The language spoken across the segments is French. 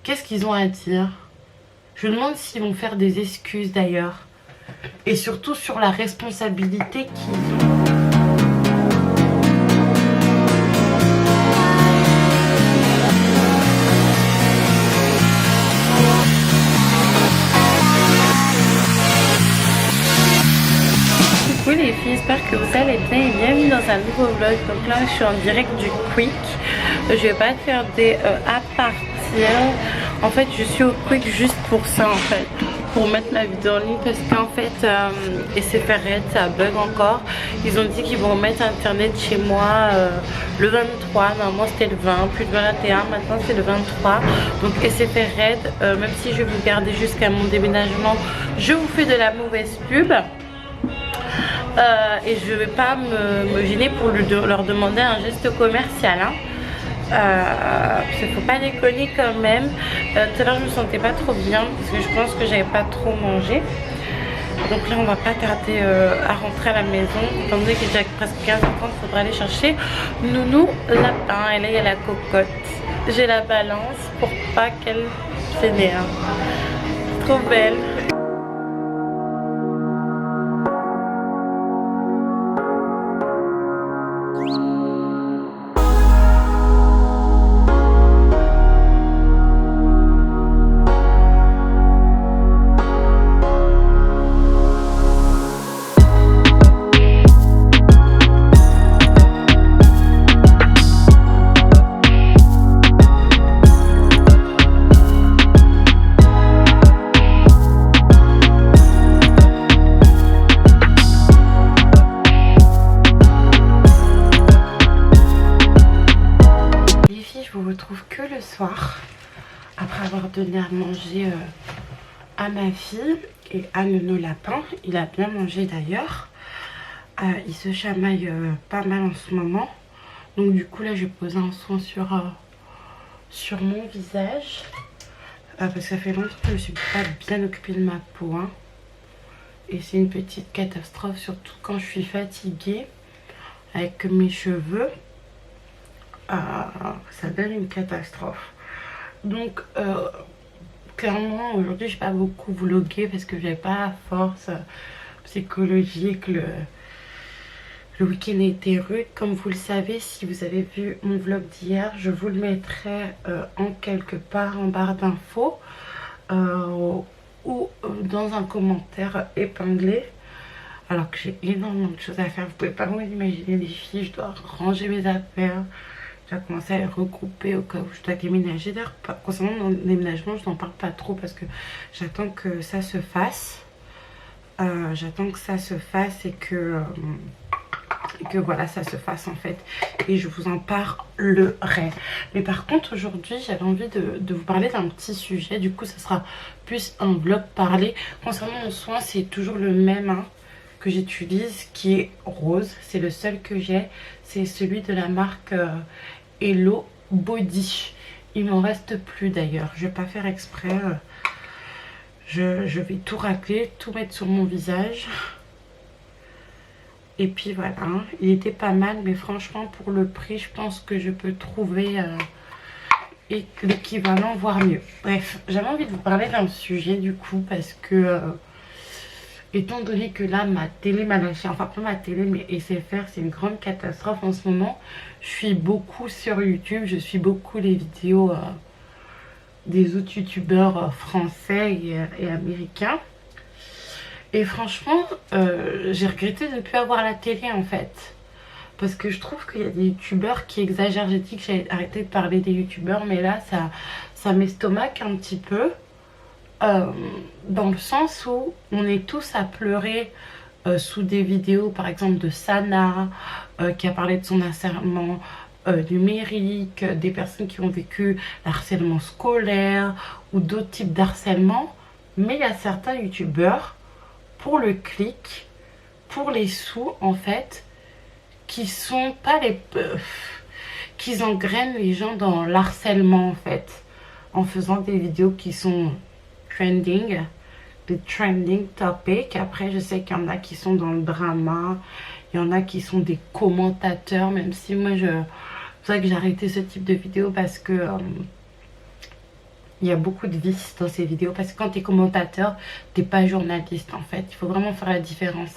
Qu'est-ce qu'ils ont à dire? Je me demande s'ils vont faire des excuses d'ailleurs. Et surtout sur la responsabilité qu'ils ont. Coucou les filles, j'espère que vous allez bien et bienvenue dans un nouveau vlog. Donc là je suis en direct du Quick. Je vais pas faire des à partir. En fait je suis au Quick juste pour ça en fait. Pour mettre ma vidéo en ligne parce qu'en fait SFR ça bug encore. Ils ont dit qu'ils vont remettre internet chez moi le 23. Normalement c'était le 20, puis le 21, maintenant c'est le 23. Donc SFR même si je vais vous garder jusqu'à mon déménagement, je vous fais de la mauvaise pub. Et je vais pas me gêner pour leur demander un geste commercial hein. Parce qu'il faut pas déconner quand même. Tout à l'heure je me sentais pas trop bien parce que je pense que j'avais pas trop mangé. Donc là on va pas tarder à rentrer à la maison. Étant donné qu'il est déjà presque 15h30, il faudra aller chercher Nounou lapin. Et là il y a la cocotte. J'ai la balance pour pas qu'elle s'énerve. Trop belle. Soir, après avoir donné à manger à ma fille et à Nounou lapin. Il a bien mangé d'ailleurs. Il se chamaille pas mal en ce moment. Donc du coup là je vais poser un soin sur mon visage. Parce que ça fait longtemps que je me suis pas bien occupée de ma peau hein. Et c'est une petite catastrophe, surtout quand je suis fatiguée avec mes cheveux. Ça donne une catastrophe. Donc clairement aujourd'hui j'ai pas beaucoup vlogué parce que j'avais pas la force psychologique. Le week-end a été rude comme vous le savez. Si vous avez vu mon vlog d'hier, je vous le mettrai en quelque part en barre d'infos ou dans un commentaire épinglé. Alors que j'ai énormément de choses à faire, vous pouvez pas vous imaginer les filles. Je dois ranger mes affaires. J'ai commencé à les regrouper au cas où je dois déménager. D'ailleurs, concernant mon déménagement, je n'en parle pas trop parce que j'attends que ça se fasse. J'attends que ça se fasse et que voilà, ça se fasse en fait. Et je vous en parlerai. Mais par contre, aujourd'hui, j'avais envie de vous parler d'un petit sujet. Du coup, ça sera plus un vlog parlé. Concernant mon soin, c'est toujours le même hein, que j'utilise, qui est rose. C'est le seul que j'ai. C'est celui de la marque Hello Body. Il m'en reste plus d'ailleurs. Je vais pas faire exprès. Je vais tout racler, tout mettre sur mon visage. Et puis voilà. Il était pas mal, mais franchement pour le prix, je pense que je peux trouver l'équivalent, voire mieux. Bref, j'avais envie de vous parler d'un sujet du coup parce que étant donné que là ma télé m'a lâché, enfin pas ma télé mais SFR, c'est une grande catastrophe en ce moment. Je suis beaucoup sur YouTube, je suis beaucoup les vidéos des autres youtubeurs français et américains. Et franchement j'ai regretté de ne plus avoir la télé en fait. Parce que je trouve qu'il y a des youtubeurs qui exagèrent. J'ai dit que j'avais arrêté de parler des youtubeurs, mais là ça m'estomaque un petit peu. Dans le sens où on est tous à pleurer sous des vidéos par exemple de Sana qui a parlé de son harcèlement numérique, des personnes qui ont vécu l'harcèlement scolaire ou d'autres types d'harcèlement. Mais il y a certains youtubeurs pour le clic, pour les sous en fait, qui sont pas les qui engrainent les gens dans l'harcèlement en fait, en faisant des vidéos qui sont trending, des trending topics. Après je sais qu'il y en a qui sont dans le drama, il y en a qui sont des commentateurs, même si moi c'est pour ça que j'ai arrêté ce type de vidéo parce que il y a beaucoup de vices dans ces vidéos parce que quand tu es commentateur, t'es pas journaliste en fait. Il faut vraiment faire la différence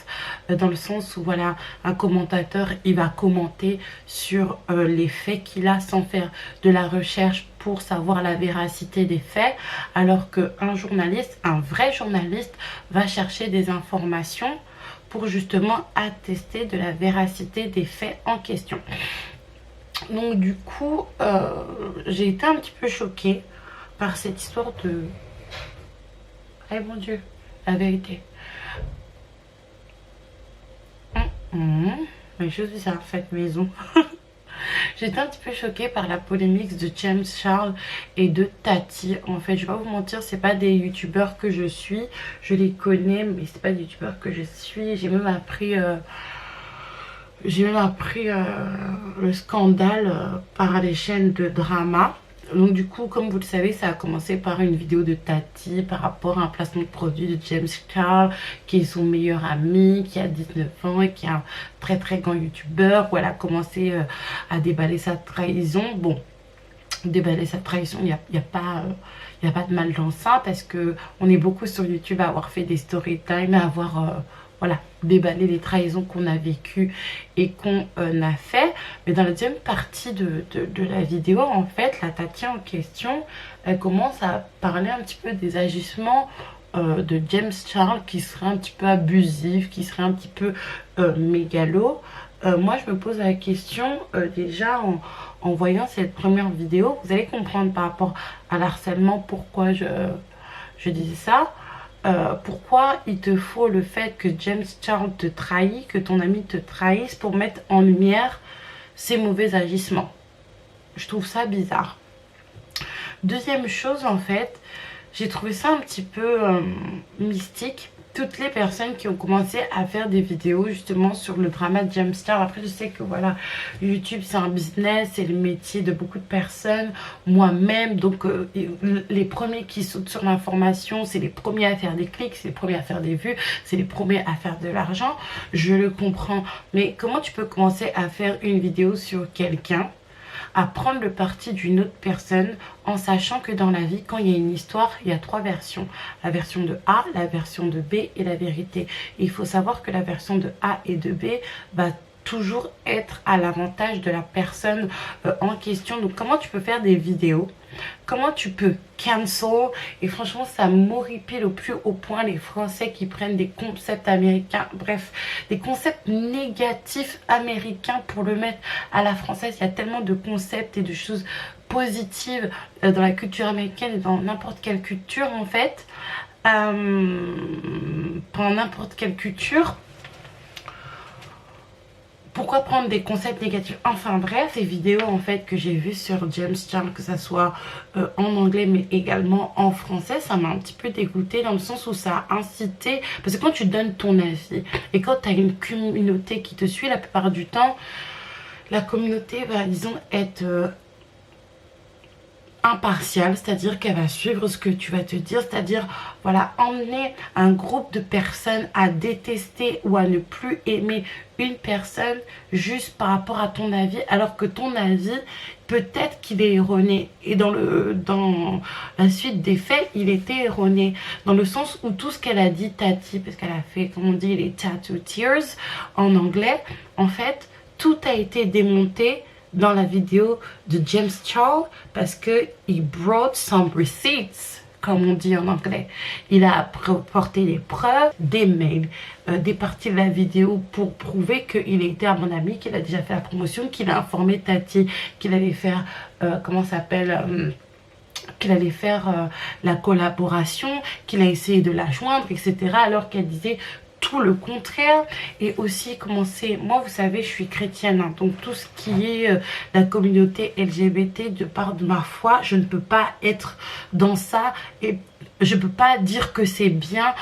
dans le sens où voilà, un commentateur, il va commenter sur les faits qu'il a sans faire de la recherche pour savoir la véracité des faits, alors qu'un journaliste, un vrai journaliste, va chercher des informations pour justement attester de la véracité des faits en question. Donc du coup, j'ai été un petit peu choquée par cette histoire de... Eh mon Dieu, la vérité. Mais je suis à cette maison. J'étais un petit peu choquée par la polémique de James Charles et de Tati. En fait, je vais pas vous mentir, c'est pas des youtubeurs que je suis. Je les connais, mais c'est pas des youtubeurs que je suis. J'ai même appris... le scandale par les chaînes de drama. Donc du coup, comme vous le savez, ça a commencé par une vidéo de Tati par rapport à un placement de produit de James Charles, qui est son meilleur ami, qui a 19 ans et qui est un très très grand youtubeur, où elle a commencé à déballer sa trahison. Bon, déballer sa trahison, il n'y a pas... il n'y a pas de mal dans ça parce que on est beaucoup sur YouTube à avoir fait des story time, à avoir voilà, déballer les trahisons qu'on a vécues et qu'on a fait. Mais dans la deuxième partie de la vidéo, en fait, la Tati en question, elle commence à parler un petit peu des agissements de James Charles qui serait un petit peu abusif, qui serait un petit peu mégalo. Moi, je me pose la question déjà en voyant cette première vidéo. Vous allez comprendre par rapport à l'harcèlement pourquoi je disais ça. Pourquoi il te faut le fait que James Charles te trahit, que ton ami te trahisse pour mettre en lumière ses mauvais agissements. Je trouve ça bizarre. Deuxième chose, en fait, j'ai trouvé ça un petit peu mystique. Toutes les personnes qui ont commencé à faire des vidéos justement sur le drama de James Charles. Après, je sais que voilà, YouTube c'est un business, c'est le métier de beaucoup de personnes, moi-même. Donc les premiers qui sautent sur l'information, c'est les premiers à faire des clics, c'est les premiers à faire des vues, c'est les premiers à faire de l'argent. Je le comprends. Mais comment tu peux commencer à faire une vidéo sur quelqu'un, à prendre le parti d'une autre personne en sachant que dans la vie, quand il y a une histoire, il y a trois versions. La version de A, la version de B et la vérité. Et il faut savoir que la version de A et de B va toujours être à l'avantage de la personne en question. Donc comment tu peux faire des vidéos, comment tu peux cancel, et franchement ça m'horripile au plus haut point les Français qui prennent des concepts américains, bref, des concepts négatifs américains pour le mettre à la française. Il y a tellement de concepts et de choses positives dans la culture américaine et dans n'importe quelle culture en fait, dans n'importe quelle culture. Pourquoi prendre des concepts négatifs? Enfin bref, ces vidéos en fait que j'ai vues sur James Charles, que ça soit en anglais mais également en français, ça m'a un petit peu dégoûtée dans le sens où ça a incité, parce que quand tu donnes ton avis et quand tu as une communauté qui te suit, la plupart du temps la communauté va disons être impartiale, c'est-à-dire qu'elle va suivre ce que tu vas te dire, c'est-à-dire voilà, emmener un groupe de personnes à détester ou à ne plus aimer une personne juste par rapport à ton avis, alors que ton avis peut-être qu'il est erroné, et dans la suite des faits il était erroné, dans le sens où tout ce qu'elle a dit Tati, parce qu'elle a fait comme on dit les tattoo tears en anglais, en fait tout a été démonté dans la vidéo de James Charles parce que il brought some receipts, comme on dit en anglais. Il a apporté des preuves, des mails, des parties de la vidéo pour prouver qu'il était à mon ami, qu'il a déjà fait la promotion, qu'il a informé Tati qu'il allait faire comment ça s'appelle, qu'il allait faire la collaboration, qu'il a essayé de la joindre, etc. alors qu'elle disait tout le contraire. Et aussi commencer, moi vous savez je suis chrétienne, hein, donc tout ce qui est la communauté LGBT, de part de ma foi, je ne peux pas être dans ça et je peux pas dire que c'est bien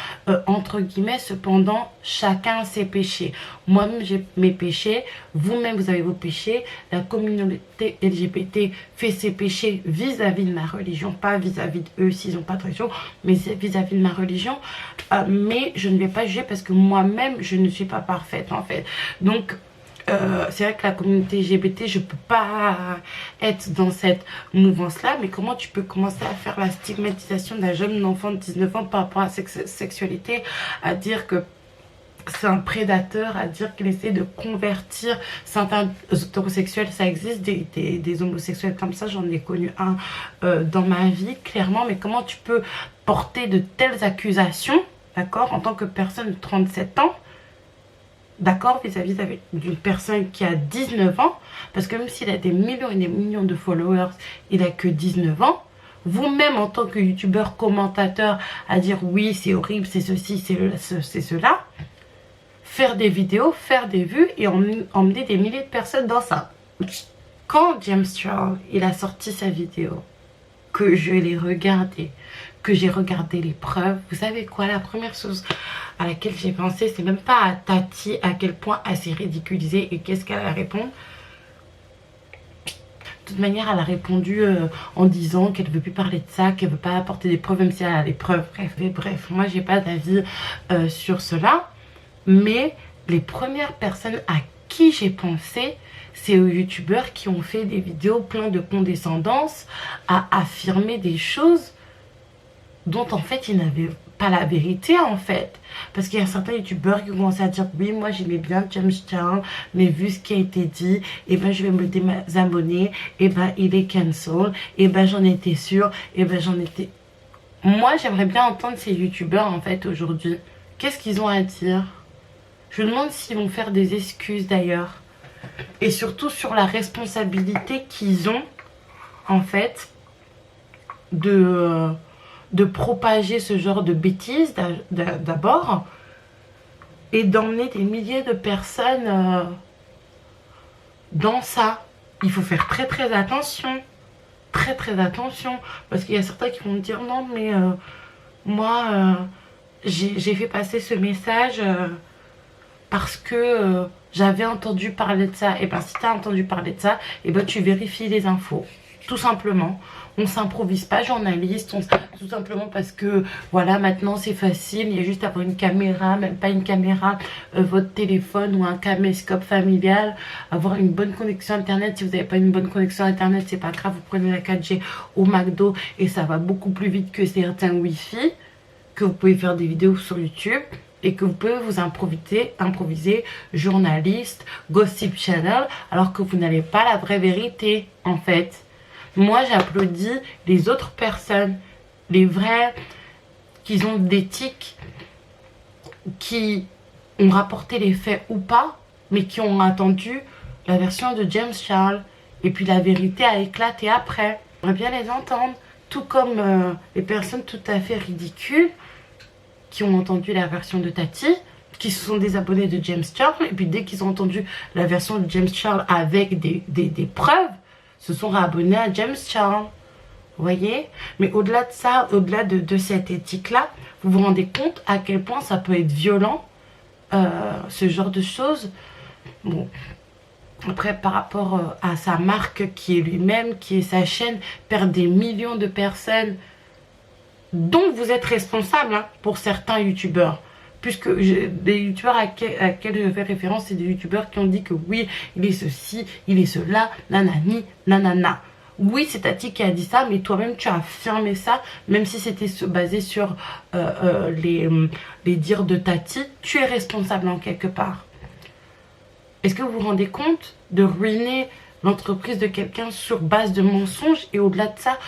entre guillemets. Cependant chacun a ses péchés. Moi-même j'ai mes péchés, vous-même vous avez vos péchés, la communauté LGBT fait ses péchés vis-à-vis de ma religion, pas vis-à-vis d'eux s'ils n'ont pas de religion, mais vis-à-vis de ma religion. Mais je ne vais pas juger parce que moi-même je ne suis pas parfaite en fait. Donc c'est vrai que la communauté LGBT, je peux pas être dans cette mouvance-là, mais comment tu peux commencer à faire la stigmatisation d'un jeune enfant de 19 ans par rapport à sa sexualité, à dire que c'est un prédateur, à dire qu'il essaie de convertir certains hétérosexuels. Ça existe des homosexuels comme ça, j'en ai connu un dans ma vie, clairement. Mais comment tu peux porter de telles accusations, d'accord, en tant que personne de 37 ans, d'accord, vis-à-vis d'une personne qui a 19 ans, parce que même s'il a des millions et des millions de followers, il a que 19 ans. Vous-même, en tant que youtubeur commentateur, à dire oui, c'est horrible, c'est ceci, c'est cela, faire des vidéos, faire des vues et emmener des milliers de personnes dans ça. Quand James Charles, il a sorti sa vidéo, que je l'ai regardée, que j'ai regardé les preuves, vous savez quoi, la première chose à laquelle j'ai pensé, c'est même pas à Tati, à quel point elle s'est ridiculisée et qu'est-ce qu'elle a répondu. De toute manière, elle a répondu en disant qu'elle ne veut plus parler de ça, qu'elle ne veut pas apporter des preuves, même si elle a des preuves. Bref, moi j'ai pas d'avis sur cela. Mais les premières personnes à qui j'ai pensé, c'est aux youtubeurs qui ont fait des vidéos pleines de condescendance, à affirmer des choses dont en fait ils n'avaient pas la vérité en fait. Parce qu'il y a certains youtubeurs qui commencent à dire oui, moi j'aimais bien James Charles, mais vu ce qui a été dit, et ben je vais me désabonner, et ben il est cancel, et ben j'en étais sûre, et ben j'en étais... Moi j'aimerais bien entendre ces youtubeurs en fait aujourd'hui. Qu'est-ce qu'ils ont à dire? Je me demande s'ils vont faire des excuses d'ailleurs. Et surtout sur la responsabilité qu'ils ont, en fait, de propager ce genre de bêtises d'abord. Et d'emmener des milliers de personnes dans ça. Il faut faire très très attention. Très très attention. Parce qu'il y a certains qui vont me dire non mais moi j'ai fait passer ce message... parce que j'avais entendu parler de ça. Et ben si tu as entendu parler de ça, et ben tu vérifies les infos. Tout simplement. On s'improvise pas journaliste. Tout simplement parce que voilà, maintenant c'est facile. Il y a juste à avoir une caméra, même pas une caméra, votre téléphone ou un caméscope familial. Avoir une bonne connexion internet. Si vous n'avez pas une bonne connexion internet, c'est pas grave. Vous prenez la 4G au McDo et ça va beaucoup plus vite que certains Wi-Fi. Que vous pouvez faire des vidéos sur YouTube. Et que vous pouvez vous improviser journaliste, gossip channel, alors que vous n'avez pas la vraie vérité, en fait. Moi, j'applaudis les autres personnes, les vrais, qui ont d'éthique, qui ont rapporté les faits ou pas, mais qui ont attendu la version de James Charles. Et puis la vérité a éclaté après. J'aimerais bien les entendre, tout comme les personnes tout à fait ridicules, qui ont entendu la version de Tati, qui se sont désabonnés de James Charles, et puis dès qu'ils ont entendu la version de James Charles avec des preuves, se sont réabonnés à James Charles. Vous voyez? Mais au-delà de ça, au-delà de cette éthique-là, vous vous rendez compte à quel point ça peut être violent, ce genre de choses. Bon, après, par rapport à sa marque qui est lui-même, qui est sa chaîne, perd des millions de personnes, dont vous êtes responsable hein, pour certains youtubeurs. Puisque des youtubeurs à quels je fais référence, c'est des youtubeurs qui ont dit que oui, il est ceci, il est cela, nanani, nanana. Oui, c'est Tati qui a dit ça, mais toi-même tu as affirmé ça, même si c'était basé sur les dires de Tati, tu es responsable en quelque part. Est-ce que vous vous rendez compte de ruiner l'entreprise de quelqu'un sur base de mensonges et au-delà de ça,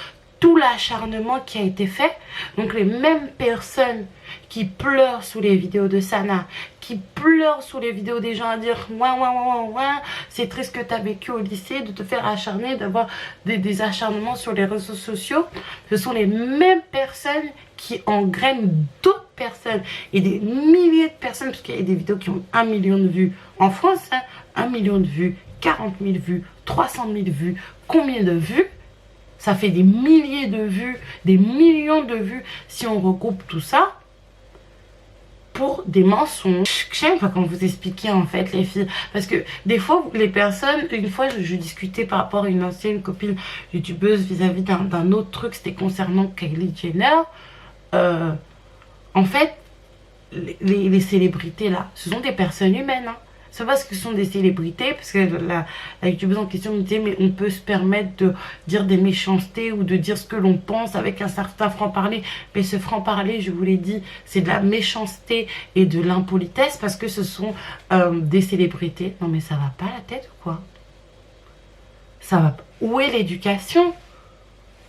tout l'acharnement qui a été fait? Donc les mêmes personnes qui pleurent sous les vidéos de Sana, qui pleurent sous les vidéos des gens à dire ouais, c'est triste que tu as vécu au lycée, de te faire acharner, d'avoir des acharnements sur les réseaux sociaux, ce sont les mêmes personnes qui engrainent d'autres personnes et des milliers de personnes, parce qu'il y a des vidéos qui ont 1 million de vues en France, hein, 1 million de vues, 40 000 vues, 300 000 vues, combien de vues? Ça fait des milliers de vues, des millions de vues si on regroupe tout ça pour des mensonges. Je sais pas comment vous expliquer en fait les filles. Parce que des fois les personnes, une fois je discutais par rapport à une ancienne copine youtubeuse vis-à-vis d'un autre truc, c'était concernant Kylie Jenner. En fait, les célébrités là, ce sont des personnes humaines. Hein. C'est parce que ce sont des célébrités, parce que la youtubeuse en question me disait mais on peut se permettre de dire des méchancetés ou de dire ce que l'on pense avec un certain franc-parler. Mais ce franc-parler, je vous l'ai dit, c'est de la méchanceté et de l'impolitesse parce que ce sont des célébrités. Non mais ça va pas la tête ou quoi? Ça va pas. Où est l'éducation?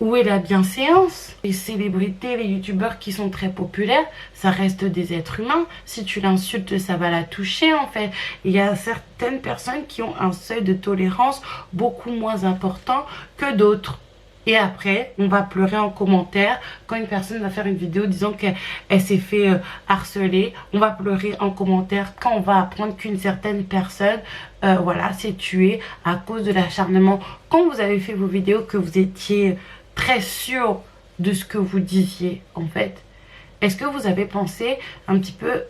Où est la bienséance? Les célébrités, les youtubeurs qui sont très populaires, ça reste des êtres humains. Si tu l'insultes, ça va la toucher en fait. Il y a certaines personnes qui ont un seuil de tolérance beaucoup moins important que d'autres. Et après, on va pleurer en commentaire quand une personne va faire une vidéo disant qu'elle s'est fait harceler. On va pleurer en commentaire quand on va apprendre qu'une certaine personne voilà, s'est tuée à cause de l'acharnement. Quand vous avez fait vos vidéos, que vous étiez très sûr de ce que vous disiez en fait, est-ce que vous avez pensé un petit peu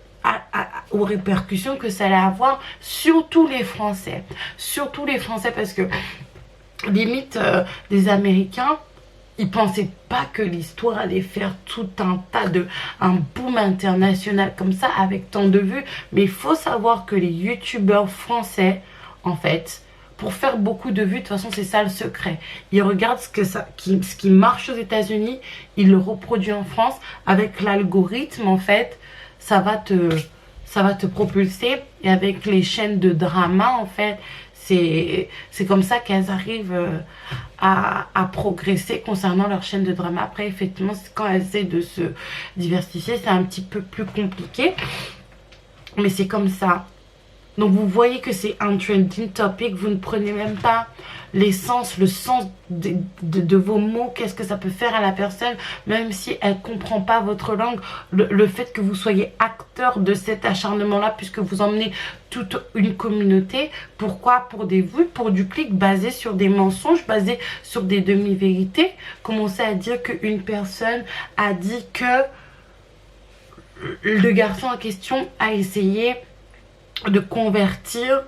aux répercussions que ça allait avoir sur tous les Français? Surtout les Français, parce que limite les Américains, ils pensaient pas que l'histoire allait faire tout un tas un boom international comme ça avec tant de vues. Mais il faut savoir que les youtubeurs français, en fait, pour faire beaucoup de vues, de toute façon c'est ça le secret. Ils regardent ce qui marche aux États-Unis, ils le reproduisent en France. Avec l'algorithme en fait, ça va te propulser. Et avec les chaînes de drama en fait, c'est comme ça qu'elles arrivent à progresser concernant leur chaîne de drama. Après effectivement quand elles essaient de se diversifier, c'est un petit peu plus compliqué, mais c'est comme ça. Donc vous voyez que c'est un trending topic, vous ne prenez même pas l'essence, le sens de vos mots, qu'est-ce que ça peut faire à la personne, même si elle ne comprend pas votre langue. Le fait que vous soyez acteur de cet acharnement-là, puisque vous emmenez toute une communauté. Pourquoi? Pour des vues, pour du clic, basé sur des mensonges, basé sur des demi-vérités. Commencer à dire qu'une personne a dit que le garçon en question a essayé de convertir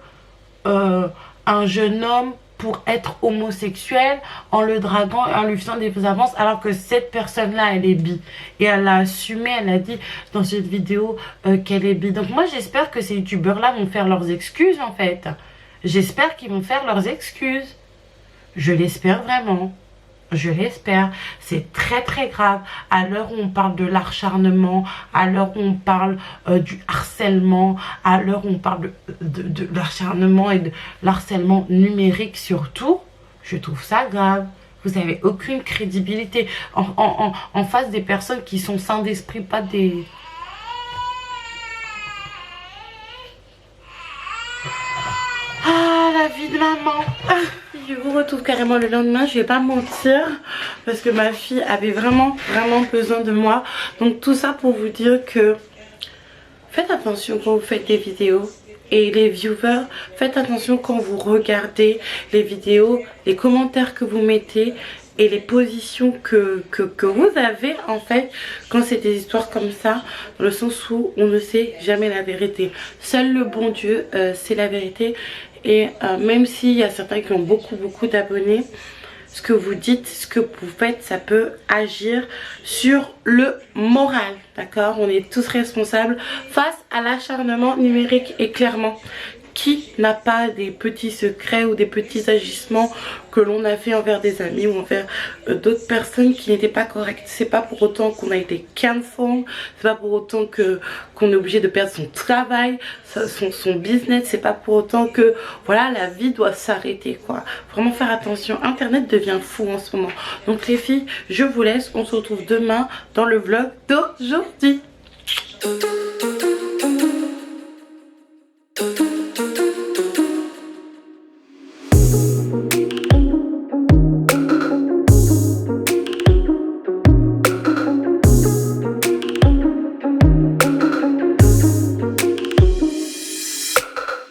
un jeune homme pour être homosexuel en le draguant et en lui faisant des avances, alors que cette personne-là, elle est bi. Et elle l'a assumé, elle a dit dans cette vidéo qu'elle est bi. Donc moi, j'espère que ces youtubeurs-là vont faire leurs excuses, en fait. J'espère qu'ils vont faire leurs excuses. Je l'espère vraiment. Je l'espère. C'est très très grave. À l'heure où on parle de l'acharnement, à l'heure où on parle du harcèlement, à l'heure où on parle de l'acharnement et de l'harcèlement numérique surtout, je trouve ça grave. Vous n'avez aucune crédibilité en face des personnes qui sont sains d'esprit, pas des... Ah, la vie de maman. Je vous retrouve carrément le lendemain, je vais pas mentir, parce que ma fille avait vraiment besoin de moi. Donc tout ça pour vous dire que faites attention quand vous faites des vidéos. Et les viewers, faites attention quand vous regardez les vidéos, les commentaires que vous mettez et les positions que vous avez en fait quand c'est des histoires comme ça, dans le sens où on ne sait jamais la vérité. Seul le bon Dieu c'est la vérité. Et même s'il y a certains qui ont beaucoup d'abonnés, ce que vous dites, ce que vous faites, ça peut agir sur le moral, d'accord? On est tous responsables face à l'acharnement numérique. Et clairement, qui n'a pas des petits secrets ou des petits agissements que l'on a fait envers des amis ou envers d'autres personnes qui n'étaient pas correctes? C'est pas pour autant qu'on a été cancel, c'est pas pour autant qu'on est obligé de perdre son travail, son business, c'est pas pour autant que voilà, la vie doit s'arrêter quoi. Vraiment faire attention, internet devient fou en ce moment. Donc les filles, je vous laisse, on se retrouve demain dans le vlog d'aujourd'hui.